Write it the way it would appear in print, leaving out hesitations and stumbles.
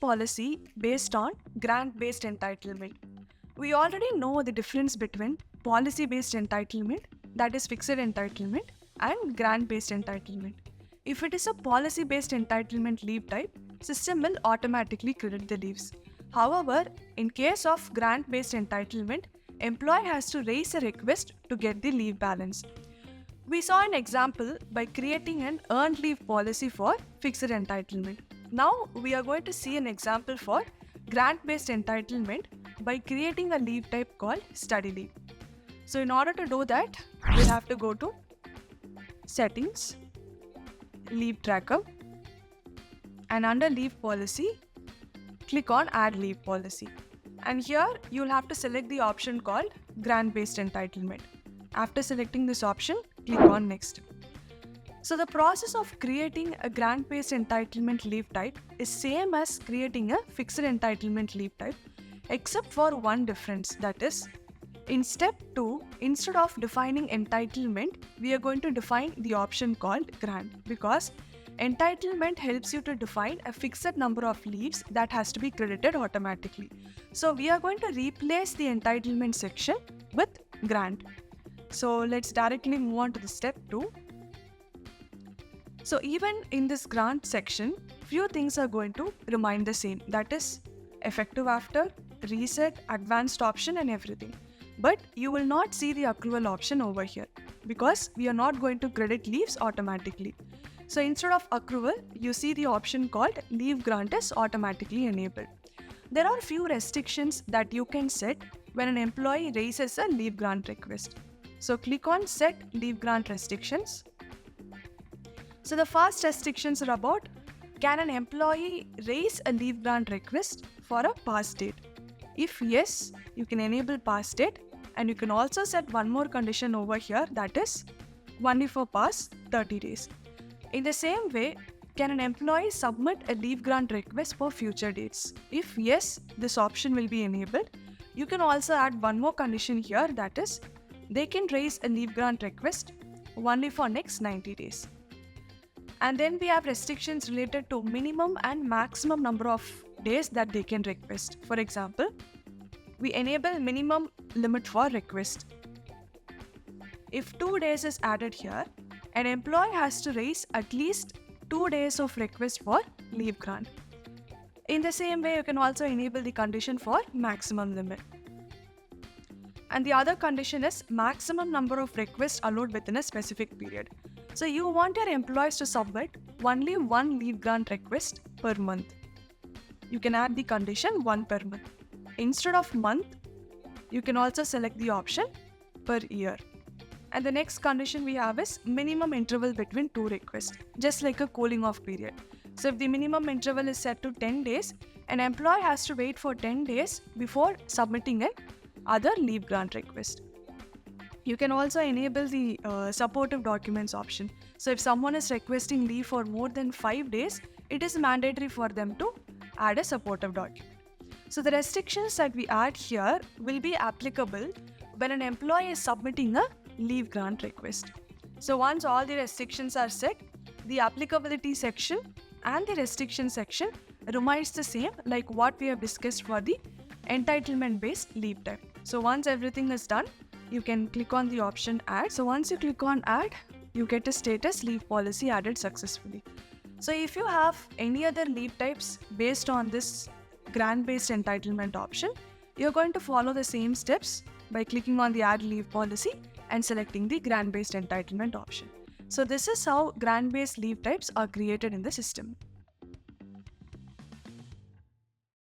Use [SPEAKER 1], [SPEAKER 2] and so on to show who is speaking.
[SPEAKER 1] policy based on grant-based entitlement. We already know the difference between policy-based entitlement, that is fixed entitlement, and grant-based entitlement. If it is a policy-based entitlement leave type, system will automatically credit the leaves. However, in case of grant-based entitlement, employee has to raise a request to get the leave balance. We saw an example by creating an earned leave policy for fixed entitlement. Now we are going to see an example for grant-based entitlement by creating a leave type called study leave. So in order to do that, we'll have to go to Settings, Leave Tracker, and under Leave Policy, click on Add Leave Policy. And here you'll have to select the option called Grant-based entitlement. After selecting this option, click on Next. So the process of creating a grant-based entitlement leave type is same as creating a fixed entitlement leave type, except for one difference, that is, in step 2, instead of defining entitlement, we are going to define the option called grant, because entitlement helps you to define a fixed number of leaves that has to be credited automatically. So we are going to replace the entitlement section with grant. So let's directly move on to the step 2. So even in this grant section, few things are going to remain the same, that is effective after, reset, advanced option and everything. But you will not see the accrual option over here because we are not going to credit leaves automatically. So instead of accrual, you see the option called leave grant is automatically enabled. There are few restrictions that you can set when an employee raises a leave grant request. So click on Set Leave Grant Restrictions. So the first restrictions are about, can an employee raise a leave grant request for a past date? If yes, you can enable past date, and you can also set one more condition over here, that is only for past 30 days. In the same way, can an employee submit a leave grant request for future dates? If yes, this option will be enabled. You can also add one more condition here, that is they can raise a leave grant request only for next 90 days. And then we have restrictions related to minimum and maximum number of days that they can request. For example, we enable minimum limit for request. If 2 days is added here, an employee has to raise at least 2 days of request for leave grant. In the same way, you can also enable the condition for maximum limit. And the other condition is maximum number of requests allowed within a specific period. So you want your employees to submit only one leave grant request per month. You can add the condition 1 per month. Instead of month, you can also select the option per year. And the next condition we have is minimum interval between 2 requests, just like a cooling off period. So if the minimum interval is set to 10 days, an employee has to wait for 10 days before submitting an other leave grant request. You can also enable the supportive documents option. So if someone is requesting leave for more than 5 days, it is mandatory for them to add a supportive document. So the restrictions that we add here will be applicable when an employee is submitting a leave grant request. So once all the restrictions are set, the applicability section and the restriction section remains the same like what we have discussed for the entitlement based leave type. So once everything is done, you can click on the option Add. So once you click on Add, you get a status leave policy added successfully. So if you have any other leave types based on this grant-based entitlement option, you're going to follow the same steps by clicking on the Add Leave Policy and selecting the grant-based entitlement option. So this is how grant-based leave types are created in the system.